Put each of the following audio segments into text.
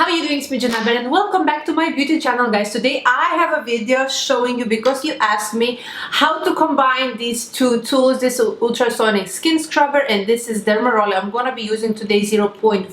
how are you doing? It's me Janabel and welcome back to my beauty channel, guys. Today I have a video showing you, because you asked me, how to combine these two tools. This ultrasonic skin scrubber and this is Dermaroller. I'm gonna be using today 0.5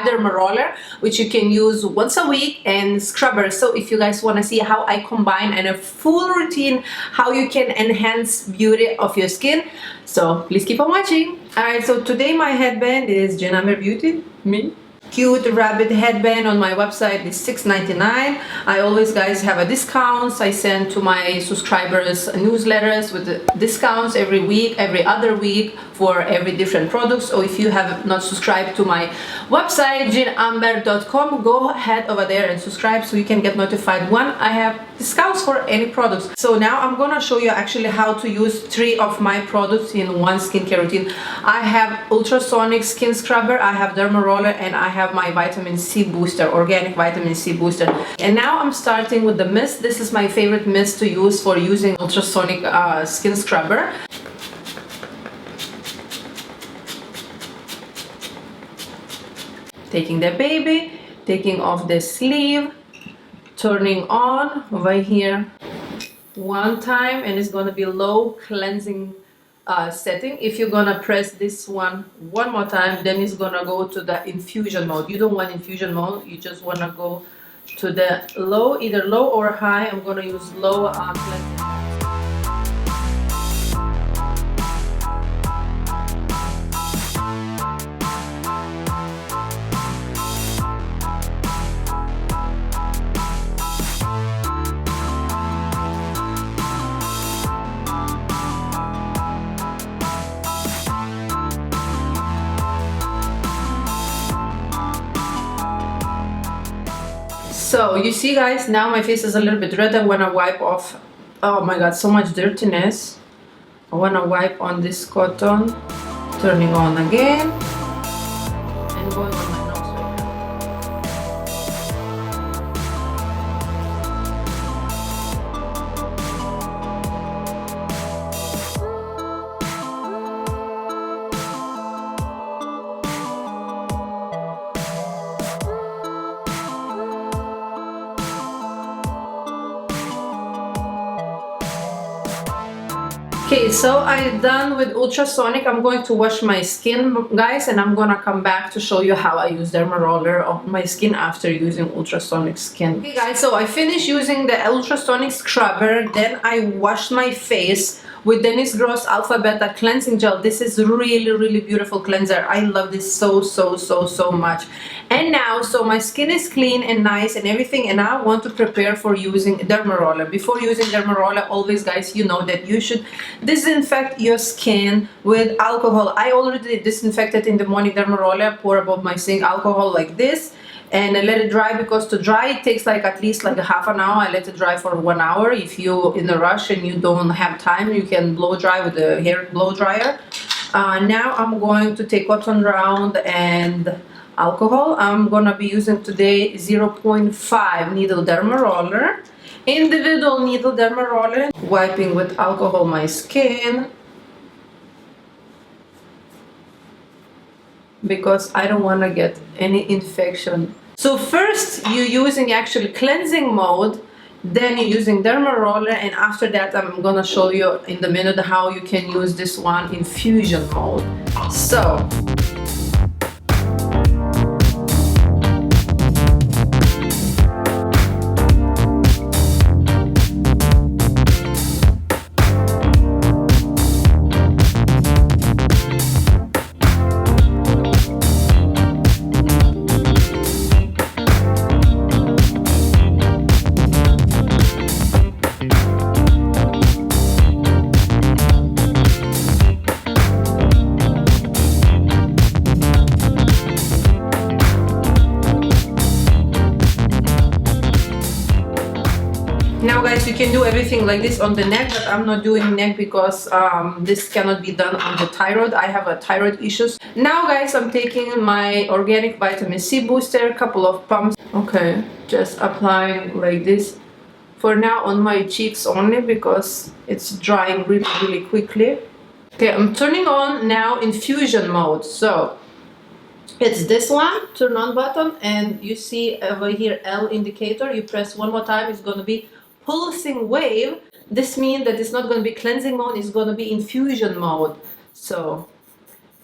Dermaroller, which you can use once a week, and scrubber. So if you guys want to see how I combine and a full routine how you can enhance beauty of your skin, so please keep on watching. Alright, so today my headband is Janabel Beauty, me. Cute rabbit headband on my website is $6.99. I always, guys, have a discounts. I send to my subscribers newsletters with the discounts every week, every other week, for every different products. So if you have not subscribed to my website janamber.com, go ahead over there and subscribe so you can get notified when I have discounts for any products. So now I'm gonna show you actually how to use 3 of my products in one skincare routine. I have ultrasonic skin scrubber, I have Dermaroller, and I have my vitamin C booster, organic vitamin C booster. And now I'm starting with the mist. This is my favorite mist to use for using ultrasonic skin scrubber. Taking the baby, taking off the sleeve, turning on over here one time, and it's gonna be low cleansing setting. If you're gonna press this one more time, then it's gonna go to the infusion mode. You don't want infusion mode, you just wanna go to the low, either low or high. I'm gonna use low cleansing. So you see, guys, now my face is a little bit red. I want to wipe off, oh my god, so much dirtiness. I want to wipe on this cotton, turning on again and going on my nose right now. Okay, so I'm done with ultrasonic. I'm going to wash my skin, guys, and I'm gonna come back to show you how I use Dermaroller on my skin after using ultrasonic skin. Okay, guys, so I finished using the ultrasonic scrubber, then I washed my face with Dennis Gross Alpha Beta cleansing gel. This is really beautiful cleanser. I love this so much. And now, so my skin is clean and nice and everything, and now I want to prepare for using Dermaroller. Before using Dermaroller, always, guys, you know that you should disinfect your skin with alcohol. I already disinfected in the morning. Dermaroller, pour above my sink alcohol like this, and I let it dry, because to dry it takes like at least like a half an hour. I let it dry for 1 hour. If you're in a rush and you don't have time, you can blow dry with the hair blow dryer. Now I'm going to take cotton round and alcohol. I'm gonna be using today 0.5 needle Dermaroller, individual needle Dermaroller, wiping with alcohol my skin, because I don't want to get any infection. So first you're using actually cleansing mode, then you're using Dermaroller, and after that I'm gonna show you in the minute how you can use this one infusion mode. So now, guys, you can do everything like this on the neck, but I'm not doing neck because this cannot be done on the thyroid. I have a thyroid issues. Now, guys, I'm taking my organic vitamin C booster, couple of pumps. Okay, just applying like this for now on my cheeks only, because it's drying really quickly. Okay, I'm turning on now infusion mode. So It's this one, turn on button, and you see over here L indicator. You press one more time, it's going to be pulsing wave. This means that it's not going to be cleansing mode, it's going to be infusion mode. So,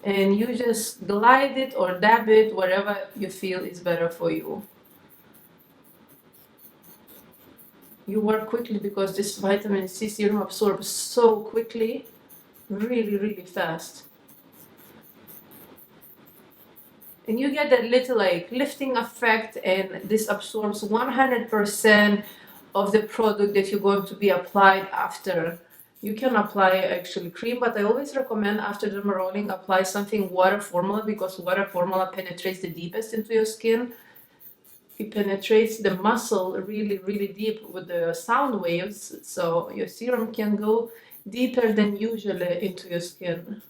and you just glide it or dab it wherever you feel is better for you. You work quickly because this vitamin C serum absorbs so quickly, really fast. And you get that little like lifting effect, and this absorbs 100% of the product that you're going to be applied after. You can apply actually cream, but I always recommend after dermarolling apply something water formula, because water formula penetrates the deepest into your skin. It penetrates the muscle really deep with the sound waves, so your serum can go deeper than usually into your skin.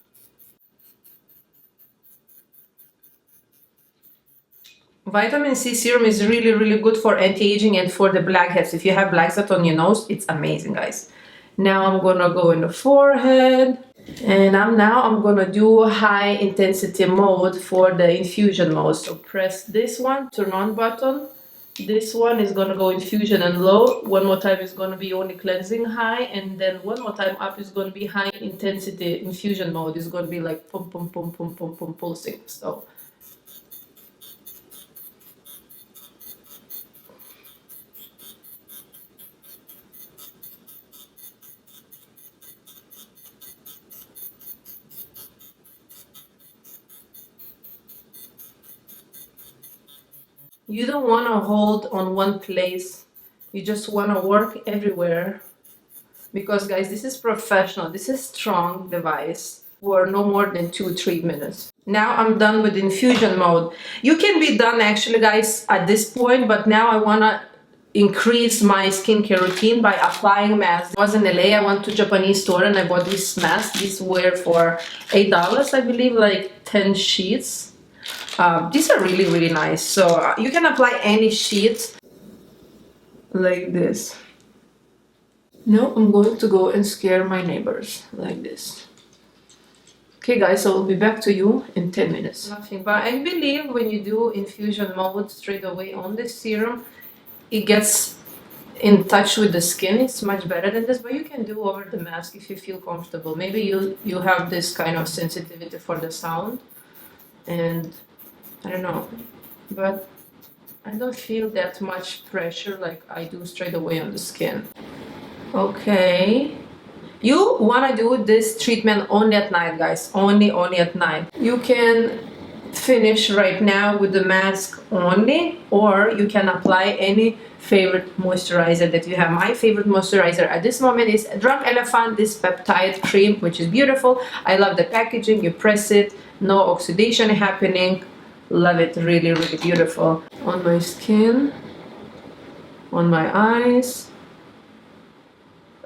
Vitamin C serum is really good for anti-aging and for the blackheads. If you have blackheads on your nose, it's amazing, guys. Now I'm gonna go in the forehead, and I'm gonna do high intensity mode for the infusion mode. So press this one, turn on button. This one is gonna go infusion and low. One more time is gonna be only cleansing high, and then one more time up is gonna be high intensity infusion mode. It's gonna be like pump pulsing. So you don't want to hold on one place. You just want to work everywhere. Because guys, this is professional. This is strong device for no more than 2-3 minutes. Now I'm done with infusion mode. You can be done actually, guys, at this point, but now I want to increase my skincare routine by applying masks. I was in LA, I went to Japanese store and I bought these masks. These were for $8, I believe, like 10 sheets. These are really nice. So you can apply any sheet like this. Now I'm going to go and scare my neighbors like this. Okay guys, so I'll be back to you in 10 minutes. Nothing, but I believe when you do infusion mode straight away on the serum, it gets in touch with the skin. It's much better than this, but you can do over the mask if you feel comfortable. Maybe you have this kind of sensitivity for the sound, and I don't know, but I don't feel that much pressure like I do straight away on the skin. Okay, you want to do this treatment only at night, guys, only at night. You can finish right now with the mask only, or you can apply any favorite moisturizer that you have. My favorite moisturizer at this moment is Drunk Elephant, this peptide cream, which is beautiful. I love the packaging. You press it, no oxidation happening. Love it, really beautiful. On my skin, on my eyes,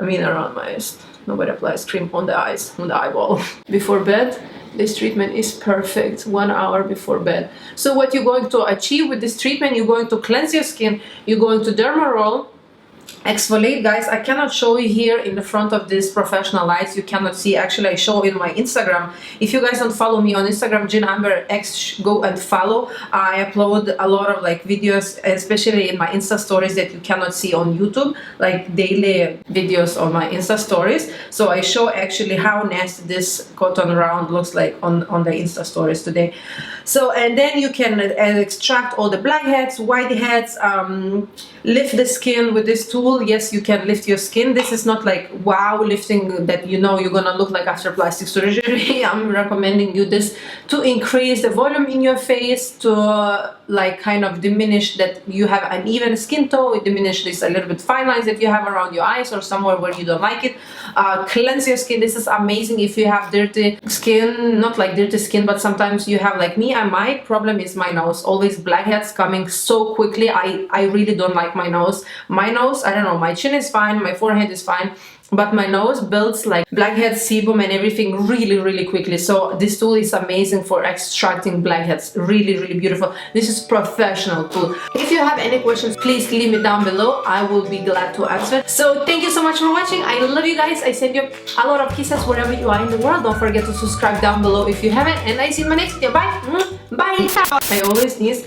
I mean around my eyes. Nobody applies cream on the eyes, on the eyeball. Before bed, this treatment is perfect, 1 hour before bed. So what you're going to achieve with this treatment, you're going to cleanse your skin, you're going to dermaroll, exfoliate. Guys, I cannot show you here in the front of this professional lights. You cannot see. Actually, I show in my Instagram. If you guys don't follow me on Instagram, Jean Amber X, go and follow. I upload a lot of like videos, especially in my Insta stories, that you cannot see on YouTube, like daily videos on my Insta stories. So I show actually how nasty this cotton round looks like on the Insta stories today. So, and then you can extract all the blackheads, whiteheads, lift the skin with this tool. Yes, you can lift your skin. This is not like wow lifting that you know you're gonna look like after plastic surgery. I'm recommending you this to increase the volume in your face, to like kind of diminish that you have uneven skin tone, diminish this a little bit fine lines that you have around your eyes or somewhere where you don't like it. Cleanse your skin. This is amazing if you have dirty skin, not like dirty skin, but sometimes you have like me, and my problem is my nose, always blackheads coming so quickly. I really don't like my nose. My nose, I don't know, my chin is fine, my forehead is fine. but my nose builds like blackheads, sebum and everything really quickly. So this tool is amazing for extracting blackheads. Really beautiful. This is professional tool. If you have any questions, please leave me down below. I will be glad to answer. So thank you so much for watching. I love you guys. I send you a lot of kisses wherever you are in the world. Don't forget to subscribe down below if you haven't, and I see you in my next video. Bye. Bye. I always sneeze.